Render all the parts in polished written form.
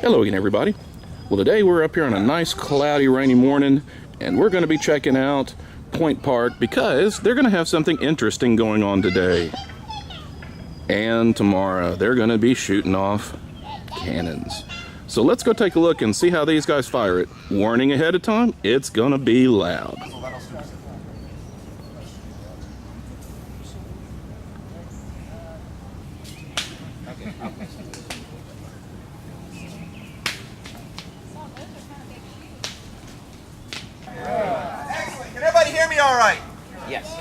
Hello again, everybody. Well, today we're up here on a nice cloudy rainy morning and we're going to be checking out Point Park because they're going to have something interesting going on today and tomorrow. They're going to be shooting off cannons. So let's go take a look and see how these guys fire it. Warning ahead of time, it's going to be loud. Excellent. Can everybody hear me all right? Yes.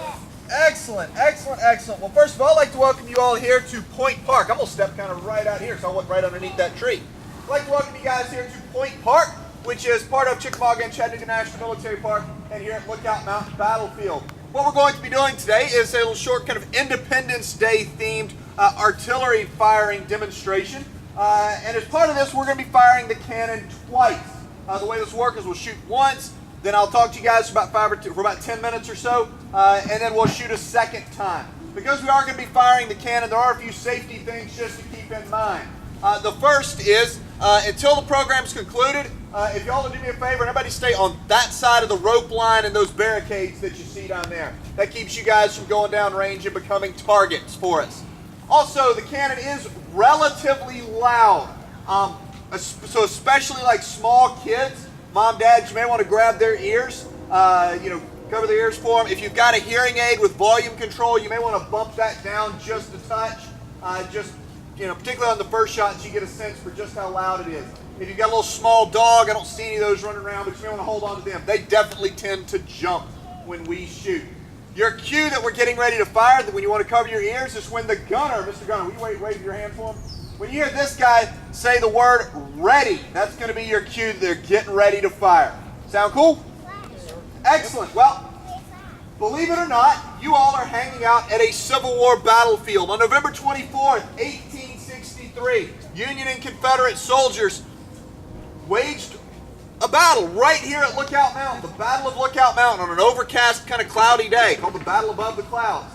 Excellent, excellent, excellent. Well, first of all, I'd like to welcome you all here to Point Park. I'm going to step kind of right out here, so I went right underneath that tree. I'd like to welcome you guys here to Point Park, which is part of Chickamauga and Chattanooga National Military Park, and here at Lookout Mountain Battlefield. What we're going to be doing today is a little short kind of Independence Day themed artillery firing demonstration. And as part of this, we're going to be firing the cannon twice. The way this works is we'll shoot once, then I'll talk to you guys for about 10 minutes or so, and then we'll shoot a second time. Because we are going to be firing the cannon, there are a few safety things just to keep in mind. The first is, until the program's concluded, if y'all will do me a favor, everybody stay on that side of the rope line and those barricades that you see down there. That keeps you guys from going down range and becoming targets for us. Also, the cannon is relatively loud, so especially like small kids, mom, dad, you may want to grab their ears, cover their ears for them. If you've got a hearing aid with volume control, you may want to bump that down just a touch, particularly on the first shot, so you get a sense for just how loud it is. If you've got a little small dog, I don't see any of those running around, but you may want to hold on to them. They definitely tend to jump when we shoot. Your cue that we're getting ready to fire, that when you want to cover your ears, is when the gunner, Mr. Gunner, will you wave your hand for him? When you hear this guy say the word ready, that's going to be your cue that they're getting ready to fire. Sound cool? Excellent. Well, believe it or not, you all are hanging out at a Civil War battlefield. On November 24th, 1863, Union and Confederate soldiers waged a battle right here at Lookout Mountain, the Battle of Lookout Mountain, on an overcast, kind of cloudy day called the Battle Above the Clouds.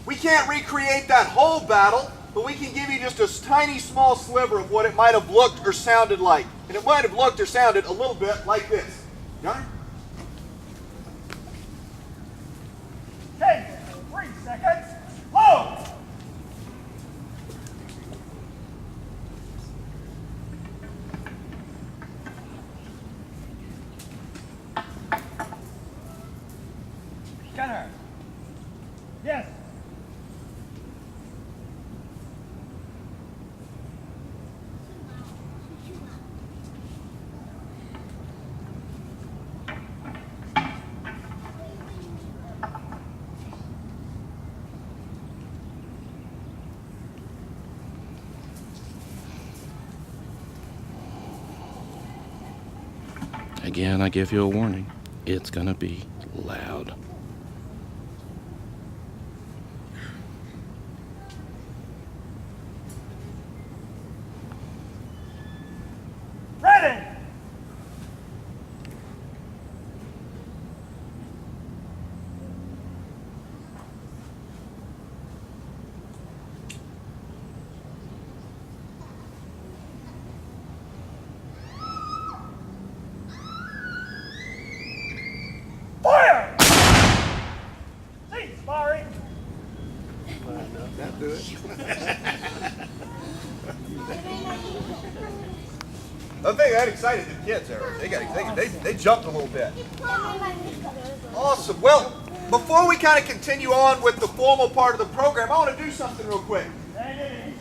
We can't recreate that whole battle, but we can give you just a tiny small sliver of what it might have looked or sounded like. And it might have looked or sounded a little bit like this. Gunner? 10, 3 seconds, load! Gunner. Yes. Again, I give you a warning. It's going to be loud. Ready! Fire! Cease firing! That do it. I think that excited the kids there. They jumped a little bit. Awesome. Well, before we kind of continue on with the formal part of the program, I want to do something real quick.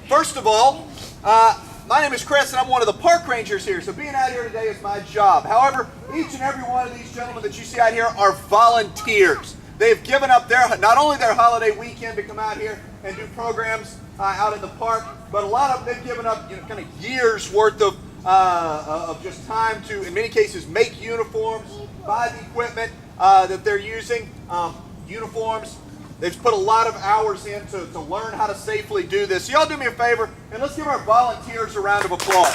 First of all, my name is Chris, and I'm one of the park rangers here, so being out here today is my job. However, each and every one of these gentlemen that you see out here are volunteers. They've given up not only their holiday weekend to come out here and do programs out in the park, but a lot of them, they've given up kind of years worth of just time to, in many cases, make uniforms, buy the equipment that they're using, uniforms. They've put a lot of hours in to learn how to safely do this. So y'all do me a favor, and let's give our volunteers a round of applause.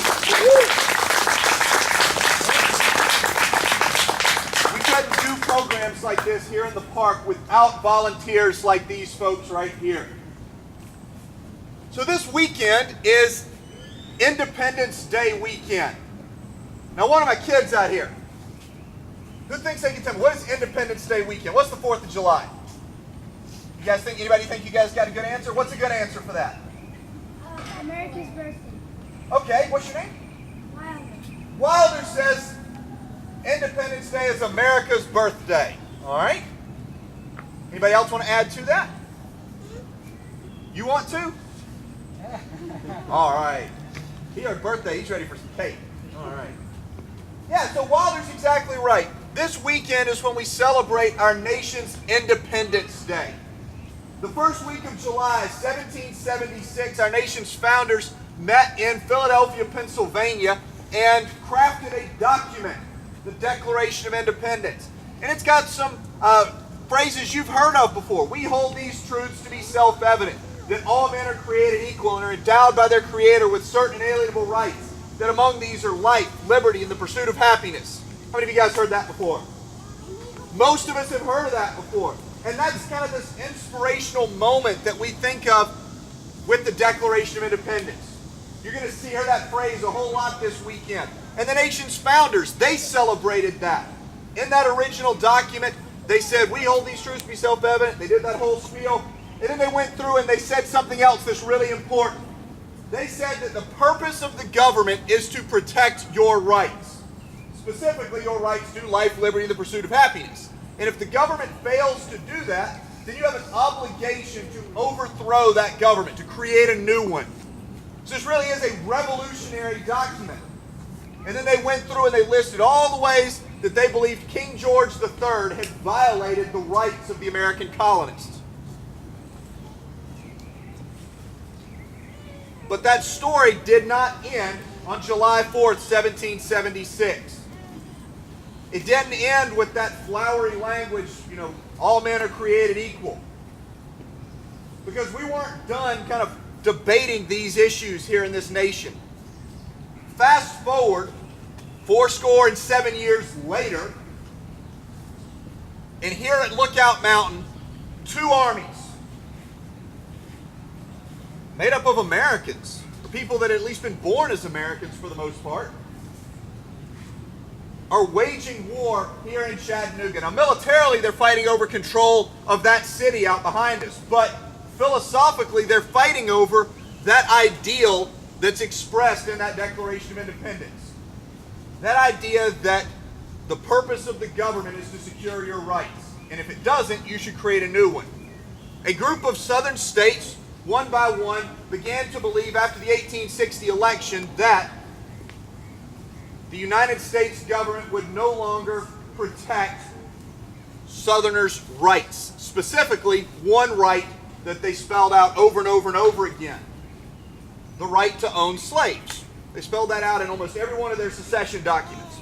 We couldn't do programs like this here in the park without volunteers like these folks right here. So this weekend is Independence Day weekend. Now, one of my kids out here, who thinks they can tell me, what is Independence Day weekend? What's the 4th of July? You guys think, anybody think you guys got a good answer? What's a good answer for that? America's birthday. Okay, what's your name? Wilder. Wilder says Independence Day is America's birthday. All right? Anybody else want to add to that? You want to? All right. He heard birthday, he's ready for some cake. All right. Yeah, so Wilder's exactly right. This weekend is when we celebrate our nation's Independence Day. The first week of July, 1776, our nation's founders met in Philadelphia, Pennsylvania, and crafted a document, the Declaration of Independence. And it's got some phrases you've heard of before. We hold these truths to be self-evident, that all men are created equal and are endowed by their Creator with certain inalienable rights, that among these are life, liberty, and the pursuit of happiness. How many of you guys heard that before? Most of us have heard of that before. And that's kind of this inspirational moment that we think of with the Declaration of Independence. You're going to hear that phrase a whole lot this weekend. And the nation's founders, they celebrated that. In that original document, they said, we hold these truths to be self-evident. They did that whole spiel. And then they went through and they said something else that's really important. They said that the purpose of the government is to protect your rights. Specifically, your rights to life, liberty, and the pursuit of happiness. And if the government fails to do that, then you have an obligation to overthrow that government, to create a new one. So this really is a revolutionary document. And then they went through and they listed all the ways that they believed King George III had violated the rights of the American colonists. But that story did not end on July 4th, 1776. It didn't end with that flowery language, all men are created equal. Because we weren't done kind of debating these issues here in this nation. Fast forward 7 years later, and here at Lookout Mountain, 2 armies made up of Americans, people that had at least been born as Americans for the most part, are waging war here in Chattanooga. Now, militarily, they're fighting over control of that city out behind us, but philosophically, they're fighting over that ideal that's expressed in that Declaration of Independence. That idea that the purpose of the government is to secure your rights, and if it doesn't, you should create a new one. A group of southern states, one by one, began to believe after the 1860 election that the United States government would no longer protect Southerners' rights. Specifically, one right that they spelled out over and over and over again. The right to own slaves. They spelled that out in almost every one of their secession documents.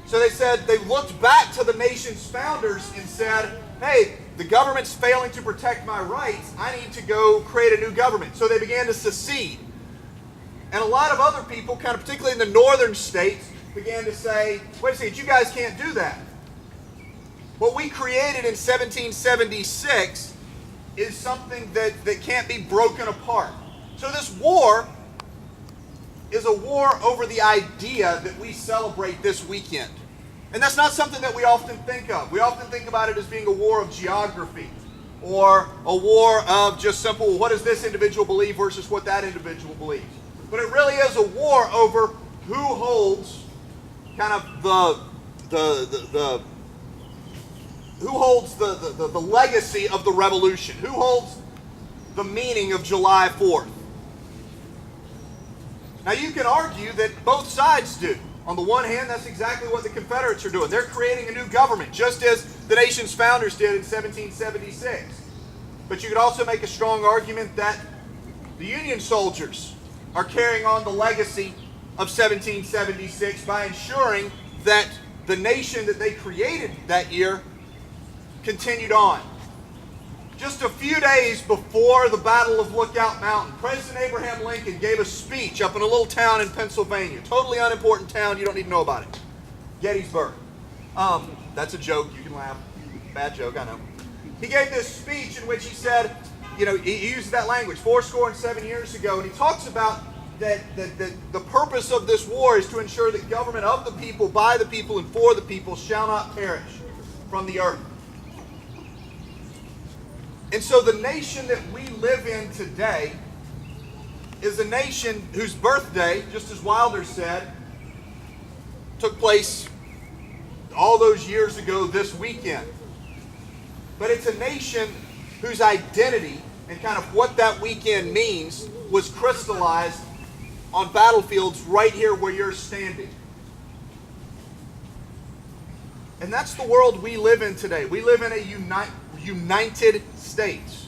So they said, they looked back to the nation's founders and said, hey, the government's failing to protect my rights. I need to go create a new government. So they began to secede. And a lot of other people, kind of particularly in the northern states, began to say, wait a second, you guys can't do that. What we created in 1776 is something that can't be broken apart. So this war is a war over the idea that we celebrate this weekend. And that's not something that we often think of. We often think about it as being a war of geography or a war of just simple, what does this individual believe versus what that individual believes. But it really is a war over who holds kind of the legacy of the revolution. Who holds the meaning of July 4th? Now you can argue that both sides do. On the one hand, that's exactly what the Confederates are doing. They're creating a new government, just as the nation's founders did in 1776. But you could also make a strong argument that the Union soldiers are carrying on the legacy of 1776 by ensuring that the nation that they created that year continued on. Just a few days before the Battle of Lookout Mountain, President Abraham Lincoln gave a speech up in a little town in Pennsylvania. Totally unimportant town, you don't need to know about it. Gettysburg. That's a joke, you can laugh. Bad joke, I know. He gave this speech in which he said, he used that language 7 years ago, and he talks about that the purpose of this war is to ensure that government of the people, by the people, and for the people shall not perish from the earth. And so the nation that we live in today is a nation whose birthday, just as Wilder said, took place all those years ago this weekend. But it's a nation whose identity and kind of what that weekend means was crystallized on battlefields right here where you're standing. And that's the world we live in today. We live in a United States.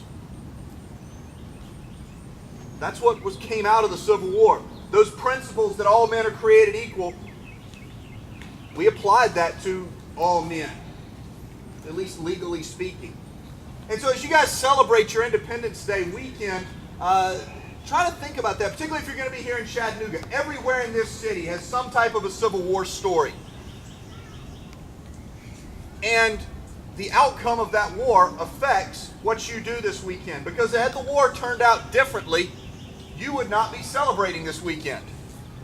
That's what came out of the Civil War. Those principles that all men are created equal, we applied that to all men, at least legally speaking. And so as you guys celebrate your Independence Day weekend, try to think about that, particularly if you're going to be here in Chattanooga. Everywhere in this city has some type of a Civil War story. And the outcome of that war affects what you do this weekend. Because had the war turned out differently, you would not be celebrating this weekend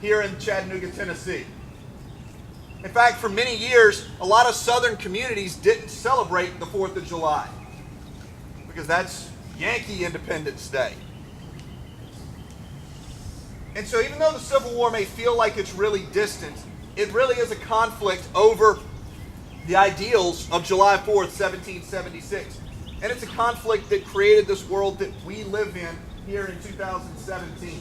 here in Chattanooga, Tennessee. In fact, for many years, a lot of southern communities didn't celebrate the 4th of July because that's Yankee Independence Day. And so even though the Civil War may feel like it's really distant, it really is a conflict over the ideals of July 4th, 1776. And it's a conflict that created this world that we live in here in 2017.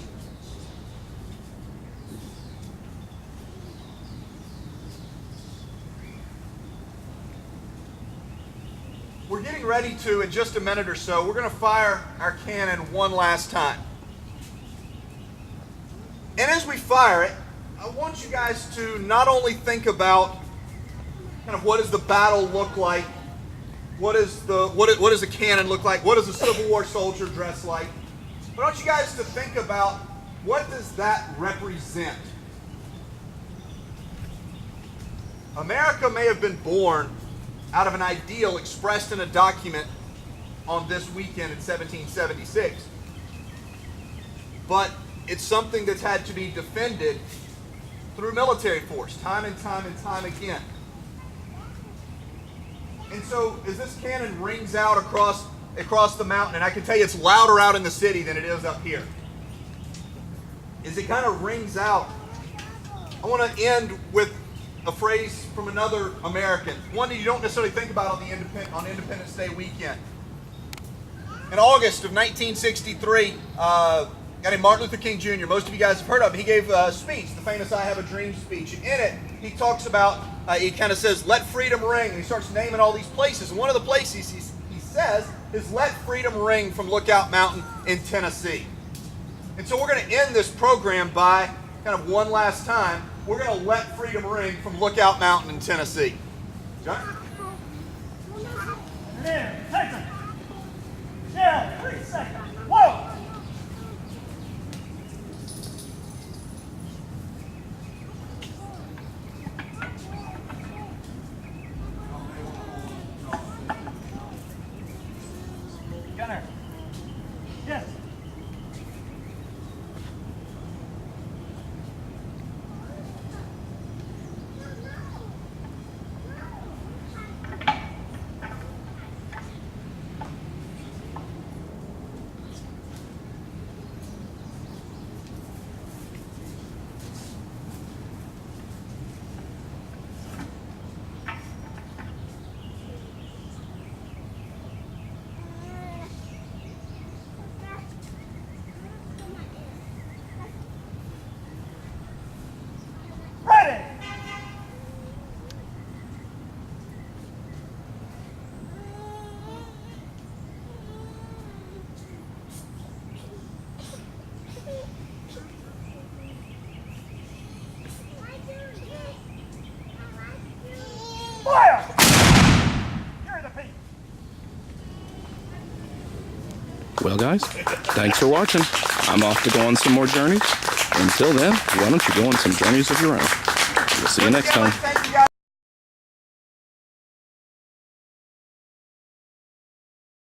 We're getting ready to, in just a minute or so, we're going to fire our cannon one last time. And as we fire it, I want you guys to not only think about kind of what does the battle look like, what does a cannon look like, what does a Civil War soldier dress like, but I want you guys to think about what does that represent. America may have been born out of an ideal expressed in a document on this weekend in 1776. But it's something that's had to be defended through military force, time and time and time again. And so as this cannon rings out across the mountain, and I can tell you it's louder out in the city than it is up here. As it kind of rings out, I want to end with a phrase from another American, one that you don't necessarily think about on Independence Day weekend. In August of 1963, a guy named Martin Luther King Jr., most of you guys have heard of him, he gave a speech, the famous I Have a Dream speech. And in it, he talks about, he kind of says, let freedom ring, and he starts naming all these places. And one of the places he says is let freedom ring from Lookout Mountain in Tennessee. And so we're going to end this program by kind of one last time. We're going to let freedom ring from Lookout Mountain in Tennessee. John? There, attention. Shell, 3 seconds. Whoa! Gunner. Yes. Ready! Fire! You're the peak. Well, guys, thanks for watching. I'm off to go on some more journeys. Until then, why don't you go on some journeys of your own? We'll see you next time. Thank